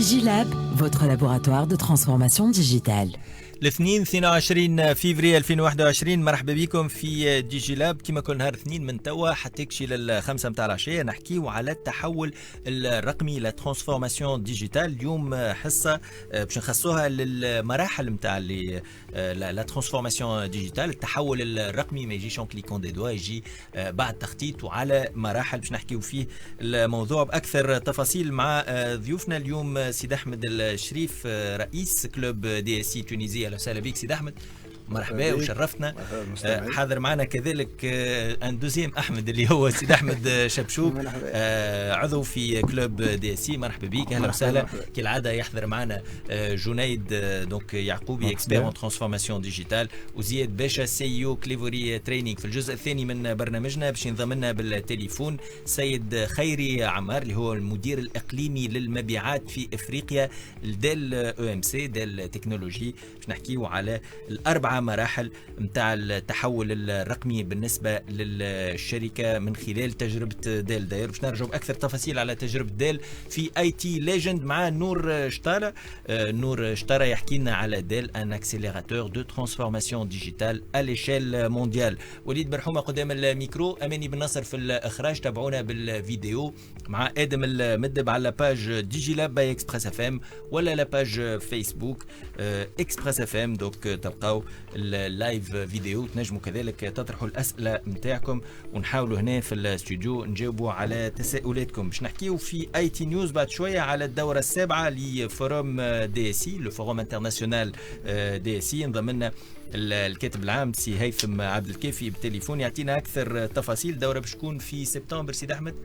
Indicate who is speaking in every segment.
Speaker 1: DigiLab, votre laboratoire de transformation digitale.
Speaker 2: الاثنين 22 فيفري 2021. مرحبا بكم في ديجي لاب. كما كل نهار اثنين من توا حتى يكشي للخمسة متاع العشية نحكيو على التحول الرقمي لا ترانسفورماسيون ديجيتال. اليوم حصة باش نخصوها للمراحل متاع لا ترانسفورماسيون ديجيتال. التحول الرقمي ما يجيش اون كليكون دي دوا، يجي بعد تخطيط وعلى مراحل باش نحكيو فيه الموضوع بأكثر تفاصيل مع ضيوفنا اليوم. سيد أحمد الشريف رئيس كلوب دي اس سي تونيزية. اهلا وسهلا بك سيد احمد، مرحبا وشرفتنا. حاضر معنا كذلك ان دوزيام احمد اللي هو سيد احمد شبشوب، عضو في كلوب دي سي. مرحبا بك، اهلا وسهلا. كالعاده يحضر معنا جنيد دونك يعقوبي اكسبير اون ترانسفورماسيون ديجيتال، وزياد باشا سي او كليفوري تريننج. في الجزء الثاني من برنامجنا باش ينضم لنا بالتليفون سيد خيري عمار اللي هو المدير الاقليمي للمبيعات في افريقيا لديل او ام سي ديل تكنولوجي. باش نحكيو على الاربعه مراحل متاع التحول الرقمي بالنسبة للشركة من خلال تجربة ديل. داير باش نرجعوا بأكثر تفاصيل على تجربة ديل في اي تي ليجند مع نور شطارة. نور شطارة يحكي لنا على ديل ان اكسيليراتور دو ترانسفورماسيون ديجيتال ا ليشيل مونديال. وليد برحومة قدام الميكرو، اماني بن نصر في الاخراج. تابعونا بالفيديو مع ادم المدب على باج ديجي لاب باي اكسبريس اف ام ولا لا باج فيسبوك اكسبريس اف ام. دوك تلقاو اللايف فيديو، تنجموا كذلك تطرحوا الأسئلة متاعكم ونحاولوا هنا في الاستوديو نجاوبوا على تساؤلاتكم. باش نحكيو في اي تي نيوز بعد شوية على الدورة السابعة لفوروم دي سي، لو فوروم انترناسيونال دي سي. انضم لنا الكاتب العام سي هيثم عبد الكافي بالتليفون يعطينا اكثر تفاصيل. الدوره باش تكون في سبتمبر سيد احمد،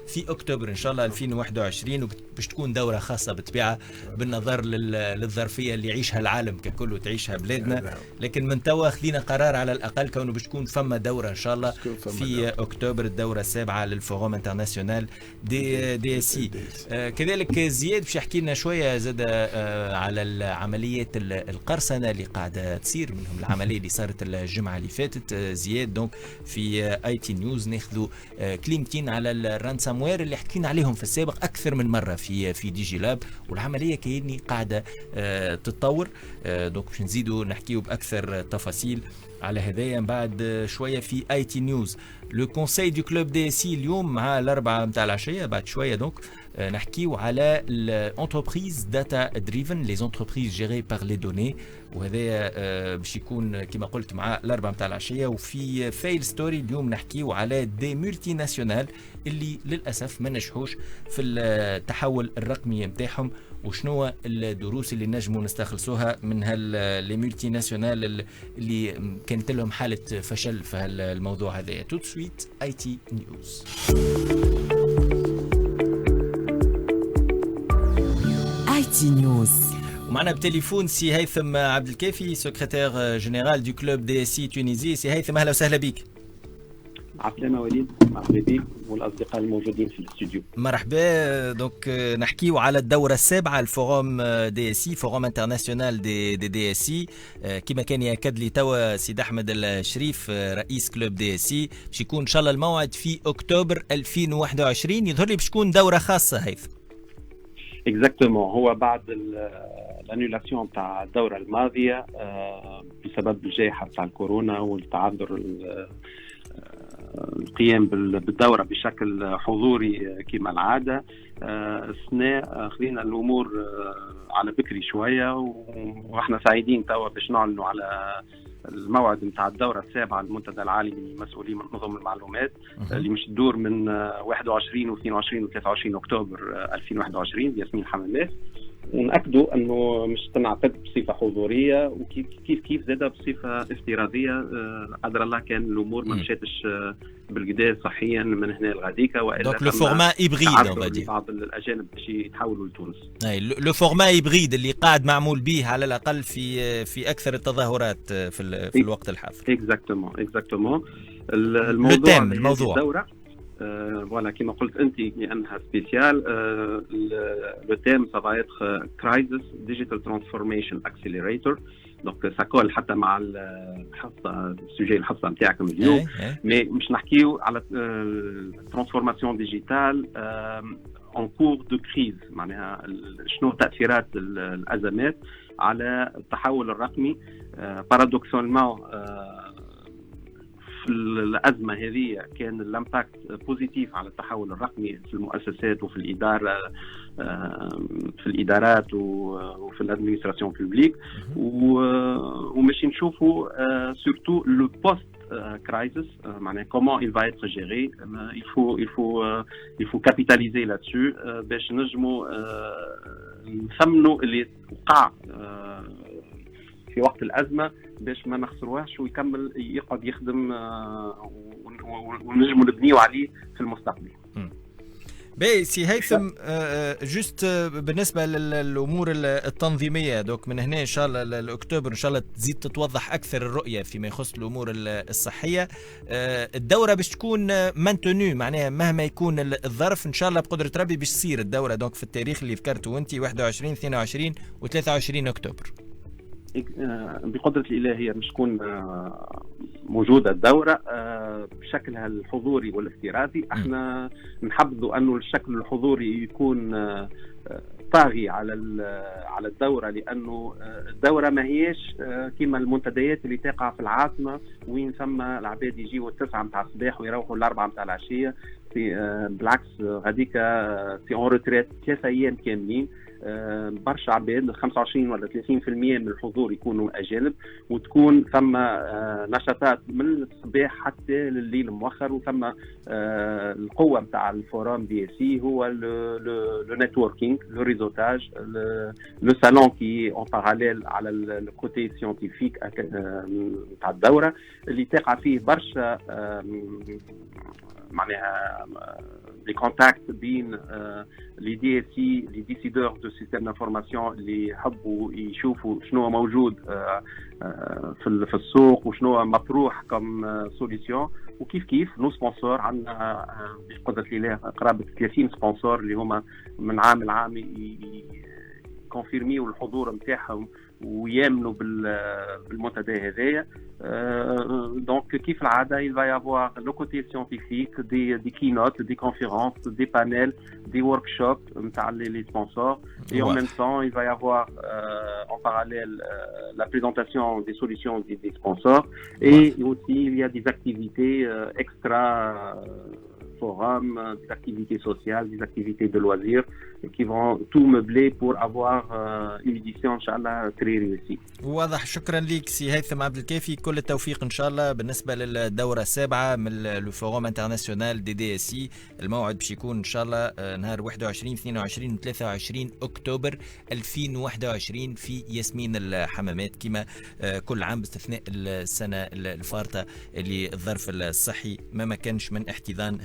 Speaker 2: في اكتوبر ان شاء الله 2021، وباش تكون دوره خاصه بالطبيعه بالنظر للظرفيه اللي يعيشها العالم ككل وتعيشها بلادنا. لكن من توا خذينا قرار على الاقل كونه باش تكون فما دوره ان شاء الله في اكتوبر، الدوره السابعه للفوروم انترناسيونال دي اس سي. كذلك زياد باش يحكي لنا شويه زاد على العمليات القرصنه اللي قاعده تصير، منهم العمليه اللي صارت الجمعه اللي فاتت. زياد دونك في اي تي نيوز ناخذوا كلمتين على الرانساموير اللي حكينا عليهم في السابق اكثر من مره في ديجي لاب، والعمليه كأني قاعده تتطور. دونك باش نزيدوا نحكيوا باكثر تفاصيل على هذايا بعد شويه في اي تي نيوز. لو كونساي دو كلوب دي سي اليوم مع الاربعه نتاع العشيه بعد شويه. دونك نحكيو على الانتربريز داتا دريفن، لي انتربريز جيري بار لي دوني، وهذا باش يكون كما قلت مع الاربعه نتاع العشيه. وفي فايل ستوري اليوم نحكيو على دي مولتي ناسيونال اللي للاسف ما نجحوش في التحول الرقمي نتاعهم، وشنو الدروس اللي نجموا نستخلصوها من هال مولتي ناسيونال اللي كانت لهم حاله فشل في الموضوع هذا. تو سويت اي تي نيوز.
Speaker 1: اي تي نيوز.
Speaker 2: ومعنا بالتليفون سي هيثم عبد الكافي، سكرتير جنرال دو كلوب دي سي تونيزي. سي هيثم اهلا وسهلا بك.
Speaker 3: عسلامة وليد، مرحبا بك والاصدقاء الموجودين في الاستوديو.
Speaker 2: مرحبا. دونك نحكيو على الدوره السابعه الفوروم دي سي، فوروم انترناسيونال دي اس سي. كما كان ياكد لي توا سيد احمد الشريف رئيس كلوب دي اس سي، باش يكون ان شاء الله الموعد في اكتوبر 2021. يظهر لي باش تكون دوره خاصه هيثم.
Speaker 3: اكزاكتومون، هو بعد الانولاسيون تاع الدوره الماضيه بسبب الجائحه تاع الكورونا والتعذر القيام بالدوره بشكل حضوري كما العاده. السنه خلينا الامور على بكري شويه، واحنا سعيدين توا باش نعلنوا على الموعد نتاع الدوره السابعه المنتدى العالمي للمسؤولين من نظم المعلومات اللي مش تدور من 21 و22 و23 اكتوبر 2021 بياسمين حمامات. ونأكدوا انه مش تنعقد بصفه حضوريه، وكيف كيف زاده بصفه افتراضيه. قدر الله كان الامور ما مشاتش بالقدا صحيا من هنا لغاديكا، والا
Speaker 2: دونك لو فورما هيبريد
Speaker 3: بعض الاجانب باش يتحولوا لتونس.
Speaker 2: اي لو فورما هيبريد اللي قاعد معمول به على الاقل في اكثر التظاهرات في الوقت الحاضر.
Speaker 3: اكزاكتومون الموضوع الدوره فوالا كما قلت انت لانها سبيسيال. لو تيم سافا اتر كرايسيس ديجيتال ترانسفورميشن اكسيليريتور. دونك ساكول حتى مع الحصه السوجي الحصه نتاعكم اليوم. مي مش نحكيو على الترانسفورماسيون ديجيتال en cours de crise. معناها شنو تأثيرات الأزمات على التحول الرقمي. بارادوكسالمون في الأزمة هذه كان الامباكت بوزيتيف على التحول الرقمي في المؤسسات وفي الإدارة، في الإدارات وفي الادمنستراسيون بوبليك، وماشي نشوفوا سورتو لو بوست crisis, comment il va être géré. Il faut capitaliser là-dessus باش نجموا نثمنوا اللي وقع في وقت الأزمة باش ما نخسروهش ويكمل يقعد يخدم ونجموا نبنيوا عليه في المستقبل.
Speaker 2: باهي سي هيثم، جست بالنسبه للامور التنظيميه دوك من هنا ان شاء الله لاكتوبر ان شاء الله تزيد تتوضح اكثر الرؤيه فيما يخص الامور الصحيه. الدوره باش تكون مانتونو، معناها مهما يكون الظرف ان شاء الله بقدره ربي باش تصير الدوره دوك في التاريخ اللي ذكرته انت 21 22 و23 اكتوبر.
Speaker 3: بقدرة الإله هي مش تكون موجودة الدورة بشكلها الحضوري والافتراضي. احنا نحبذوا أنه الشكل الحضوري يكون طاغي على الدورة، لأنه الدورة ما هيش كما المنتديات اللي تقع في العاصمة وين ثم العباد يجيوا 9 متاع الصباح ويروحوا 4 متاع العشية. بالعكس غاديك في اون روتريت 3 أيام كاملين. برشا عباد 25 ولا 30% من الحضور يكونوا أجانب، وتكون ثم نشاطات من الصباح حتى لليل مؤخر. وثم القوة متاع الفورام دي سي هو لو نتوركينغ، لو ريزوتاج، لو سالون كي اون باراليل على الكوتي سيانتيفيك متاع الدورة اللي تقع فيه برشا معناها لي كونتاكت بين لي دي سي لي ديسيدور دو سيستيم دانفورماسيون اللي يحبوا يشوفوا شنو موجود في السوق وشنو مطروح كم سوليسيون. وكيف كيف نو سبونسور عندنا بقدرة الله قرابة 30 سبونسور اللي هما من عام لعام كونفيرميو الحضور نتاعهم ويامنوا بالمنتدى هذايا. دونك كيف العاده il va y avoir le côté scientifique, des keynotes, des conférences, des panels, des workshops نتاع les sponsors, et en même temps il va y avoir en parallèle la présentation des solutions des sponsors, et aussi il y a des activités extra forum, des activités sociales, des activités de loisirs qui vont tout meubler pour avoir une édition Inch'Allah très réussie.
Speaker 2: واضح. شكرا لك سي هيثم عبد الكافي، كل التوفيق ان شاء الله بالنسبه للدوره السابعه من الفوروم انترناسيونال دي اس سي. الموعد باش يكون ان شاء الله نهار 21 22 23 اكتوبر 2021 في ياسمين الحمامات كما كل عام باستثناء السنه الفارطه اللي الظرف الصحي ما كانش من احتضان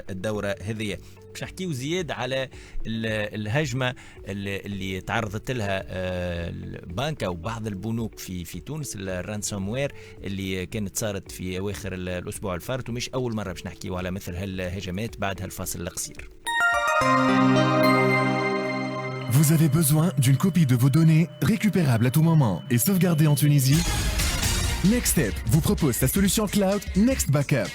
Speaker 2: الدوره هذه. باش نحكيو زياد على الهجمه اللي تعرضت لها البنكة وبعض البنوك في تونس، الرانسوم وير اللي كانت صارت في اواخر الاسبوع الفارط، ومش اول مره باش نحكيو على مثل هالهجمات بعد هالفاصل القصير.
Speaker 4: Vous avez besoin d'une copie de vos données récupérables à tout moment et sauvegardées en Tunisie? NextStep vous propose sa solution cloud Next Backup,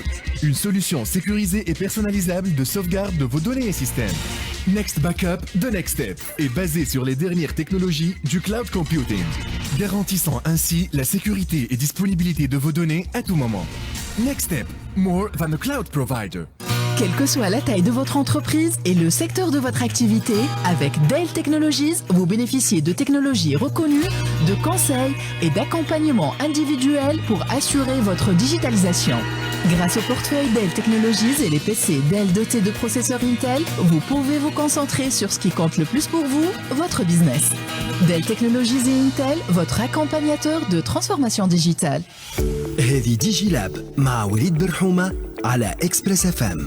Speaker 4: une solution sécurisée et personnalisable de sauvegarde de vos données et systèmes. Next Backup de NextStep est basé sur les dernières technologies du cloud computing, garantissant ainsi la sécurité et disponibilité de vos données à tout moment. NextStep, more than a cloud provider.
Speaker 1: Quelle que soit la taille de votre entreprise et le secteur de votre activité, avec Dell Technologies, vous bénéficiez de technologies reconnues, de conseils et d'accompagnement individuel pour assurer votre digitalisation. Grâce au portefeuille Dell Technologies et les PC Dell dotés de processeurs Intel, vous pouvez vous concentrer sur ce qui compte le plus pour vous, votre business. Dell Technologies et Intel, votre accompagnateur de transformation digitale.
Speaker 5: هذه ديجي لاب مع وليد برحومة على إكسبريس FM.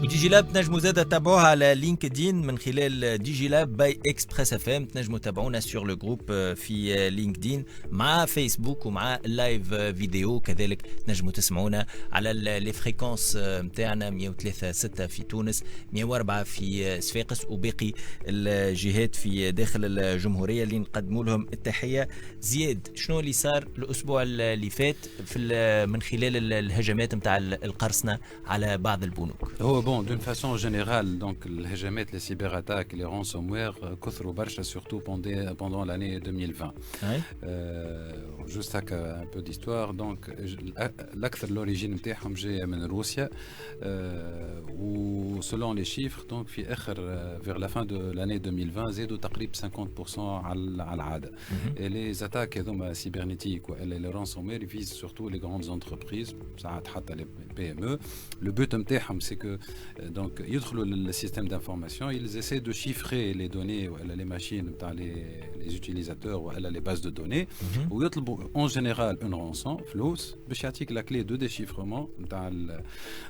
Speaker 2: ودي جي لاب تنجموا زاده تتابعوها على لينكدين من خلال دي جي لاب باي اكسبريس اف ام. تنجموا تتابعونا سور لو جروب في لينكدين مع فيسبوك ومع اللايف فيديو. كذلك تنجموا تسمعونا على لي فريكونس نتاعنا 103.6 في تونس، 104 في صفاقس وباقي الجهات في داخل الجمهوريه اللي نقدموا لهم التحيه. زياد، شنو اللي صار الاسبوع اللي فات في من خلال الهجمات نتاع القرصنه على بعض البنوك؟
Speaker 5: هو بون دون فاسون جينيرال دونك الهجمات لي سيبر اتاك لي رانسوموير كثروا برشا سورتو بوندون لاني 2020. جوست هكا ان بو ديستوار. دونك الاكثر لوريجين نتاعهم جايه من روسيا و سولون لي شيفر دونك في اخر فيغ لا فان دو لاني 2020 زادوا تقريبا 50% على العاده. لي زاتاك هذوما سيبرنيتيك ولا لي رانسوموير يفيز سورتو لي غراندز انتربريز ساعات حتى لي بي ام او. لو بوت نتاعهم سي كو donc يدخلوا للسيستم d'information, ils essaient de chiffrer les données ou les machines نتاع les utilisateurs ou les bases de données ويطلبوا en général une rançon فلوس باش يعطيك la clé de déchiffrement نتاع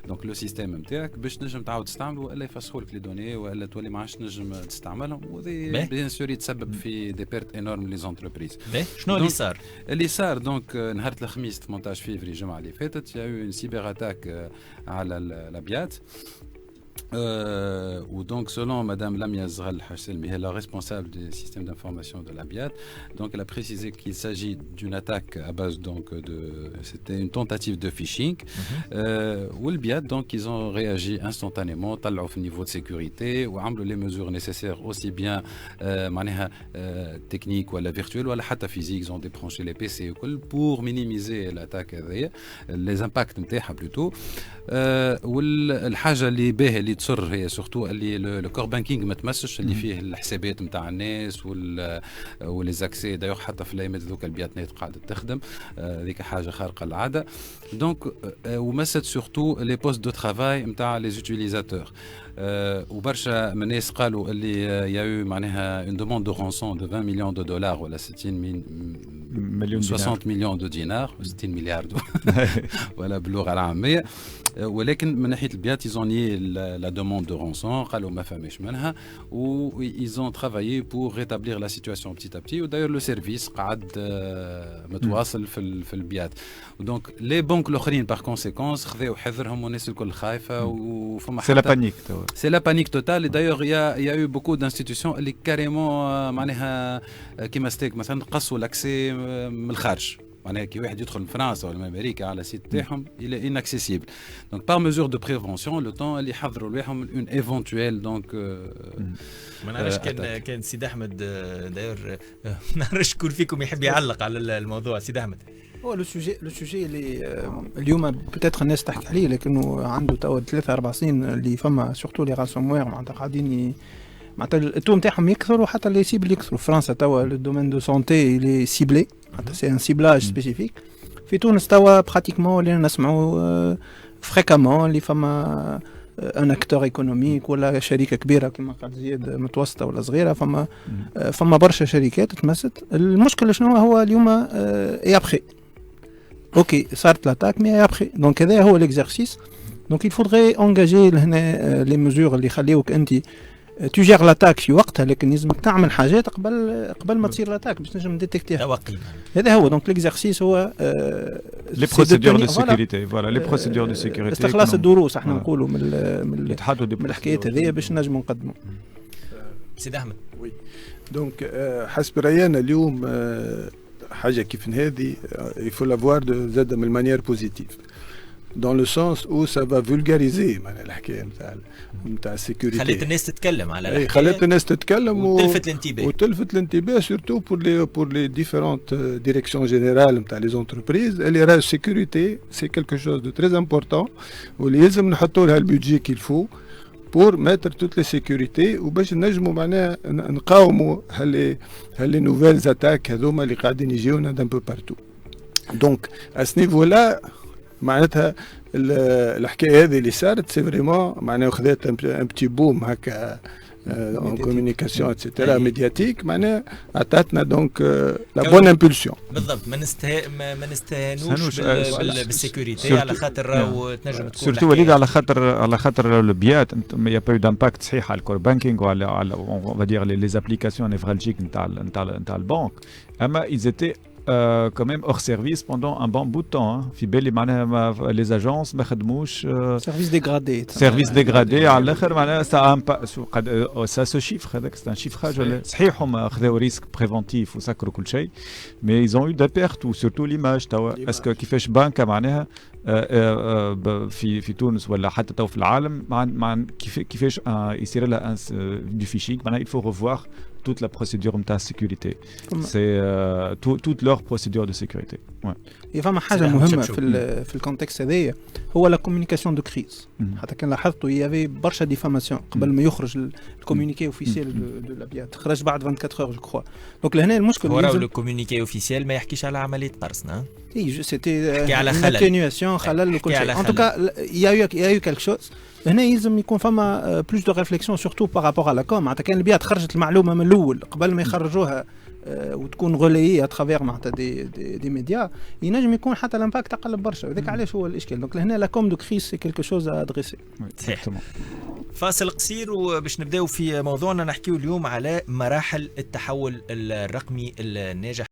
Speaker 5: donc le système نتاعك باش تنجم تعاود تستعمله ولا يفسخوا لك لي دوني ولا تولي ما عادش تنجم تستعملهم. وهذا بيان سور يتسبب في دي بيرت انورم لي زونتربريز.
Speaker 2: شنو اللي صار؟
Speaker 5: اللي صار دونك نهار الخميس 18 فيفري الجمعه اللي فاتت يا اون سيبر اتاك على الابيات. Ou donc selon Madame Lamia Zral Hasselmi, elle est la responsable du système d'information de la BIAT, donc elle a précisé qu'il s'agit d'une attaque à base donc c'était une tentative de phishing. Ou le BIAT donc ils ont réagi instantanément, طلعوا في niveau de sécurité ou عملوا les mesures nécessaires aussi bien معناها technique ولا virtuelle ولا حتى physique. Ils ont débranché les PC وكل pour minimiser l'attaque هذيا les impacts نتاعها plutôt. والحاجه اللي باهيه اللي تصر هي سورتو اللي لو كور بانكينغ ما تمسش اللي فيه الحسابات نتاع الناس ولي زاكسي دايوغ حتى في الايامات ذوك البيات نت قاعده تخدم. هذيك حاجه خارقه للعاده. دونك ومست سورتو لي بوست دو ترافاي نتاع لي زوتيليزاتور. وبرشا من الناس قالوا اللي يا معناها اون دوموند دو رانسون دو 20 مليون دو دولار ولا 60 مليون 60 مليون دو دينار 60 مليار ولا باللغه العاميه. ولكن من ناحيه البيات يزوني لا دوموند دو رانسون قالوا ما فهمش منها و ils ont travaillé pour rétablir la situation petit à petit. وداير لو سيرفيس قاعد متواصل في البيات. دونك لي بنك الاخرين بار كونسيكونس خذاو حذرهم والناس الكل خايفه وفما
Speaker 6: سي لا بانيك.
Speaker 5: سي لا بانيك توتال. دايوغ يا يو بوكو دانستيتيوشن اللي كاريمون معناها كيما ستيك مثلا قصوا لاكسي من الخارج. معناها كي واحد يدخل من فرنسا ولا من امريكا على السيت تاعهم الى اناكسيسيبل. دونك بار ميزور دو بريفونسيون لو طون اللي يحضروا لهم اون ايفونتويل دونك
Speaker 2: ما نعرفش كان سيد احمد داير ما نعرفش شكون فيكم يحب يعلق على الموضوع. سيد احمد
Speaker 7: هو لو سوجي اللي اليوم بتاتر الناس تحكي عليه لكنه عنده توا 3-4 سنين اللي فما سورتو لي رانسوموير معناتها قاعدين معناتها التو نتاعهم يكثروا حتى لي سيبل يكثروا. فرنسا توا لو دومين دو سونتي لي سيبلي معناتها سي ان سيبلاج سبيسيفيك. في تونس توا براتيكمون اللي نسمعوا فريكامون اللي فما ان اكتور ايكونوميك ولا شركه كبيره كما قال زياد متوسطه ولا صغيره. فما برشا شركات تمست. المشكل شنو هو اليوم اي ابخي اوكي صارت لاتاك مي ابخي. دونك هذا هو ليكزارسيس. دونك il faudrait engager هنا لي ميزور اللي يخليوك انت تجير لاتاك في وقتها، لكن لازمك تعمل حاجات قبل ما تصير لاتاك باش تنجم ديتكتيها.
Speaker 2: توقي
Speaker 7: هذا هو. دونك ليكزارسيس هو
Speaker 6: لي بروسيدور دو سيكوريتي. فوالا لي بروسيدور دو سيكوريتي
Speaker 7: استخلاص الدروس احنا نقولوا من الحكايات هذه باش نجموا نقدموا.
Speaker 2: سيد احمد
Speaker 8: وي دونك حسب راينا اليوم حاجه كيف هذه يفو لافوار زاد من مانيير بوزيتيف dans le sens où ça va vulgariser معناها الحكايه نتاع السيكوريتي.
Speaker 2: خليت الناس تتكلم على الحكايه.
Speaker 8: خليت الناس تتكلم
Speaker 2: وتلفت
Speaker 8: الانتباه surtout pour les différentes directions générales نتاع les entreprises. اللي راه السيكوريتي c'est quelque chose de très important واللي لازم نحطوا لها البيدجي qu'il faut pour mettre toutes les sécurités وباش نجموا معناها نقاوموا هاللي نوفيلز اتاك هذوما اللي قاعدين يجيونا d'un peu partout. donc à ce niveau là معناتها الحكايه هذه اللي صارت سي فريمون معناها خذات ان بتي بوم هكا en communication, etc., médiatique, عطاتنا donc la bonne impulsion.
Speaker 2: بالضبط ما نستهانوش بالسيكوريتي على خاطر راهو تنجم تكون
Speaker 6: سورتو وليد على خاطر البيات ما يا با دامباكت صحيح على الكور بانكينغ وعلى اون فا دير لي زابليكاسيون نيفرالجيك نتاع البنك اما ils étaient quand même hors service pendant un bon bout de temps. في بالي معناها les agences ما خدموش service dégradé على الاخر معناها ça se chiffre هذاك c'est un chiffrage صحيح هم خذوا ريسك بريفونتيف وسكروا كل شيء mais ils ont eu des pertes ou surtout l'image توا اسكو كيفاش بنكه معناها في تونس ولا حتى تو في العالم مع كيفاش يصير لها du phishing معناها il faut revoir toute la procédure de sécurité. C'est toute leur procédure de sécurité. Ouais.
Speaker 7: فما حاجة مهمة في الكونتكست هذايا هو لا كومونيكاسيون دو كريز. حتى كان لاحظتوا يافي برشا ديفاماسيون قبل ما يخرج الكومونيكي اوفيسيال دو لابيات خرج بعد 24 اور جو كخوا. دونك لهنا المشكل
Speaker 2: هو لو كومونيكي اوفيسيال ما يحكيش على عملية قرصنة.
Speaker 7: اي سيتي على خلل خلل وكل شيء. ان توكا يا يو كالك شوز. هنا يلزم يكون فما بلوس دو ريفليكسيون سورتو بارابور على كوم معناتها كان البيات خرجت المعلومه من الاول قبل ما يخرجوها وتكون غوليي اترافير معناتها دي ميديا ينجم يكون حتى الامباكت اقل برشا وذاك علاش هو الاشكال دونك هنا لا كوم دو كريس سي كيلكو شوز ادريسي
Speaker 2: صحيح فاصل قصير وباش نبداو في موضوعنا نحكيو اليوم على مراحل التحول الرقمي الناجح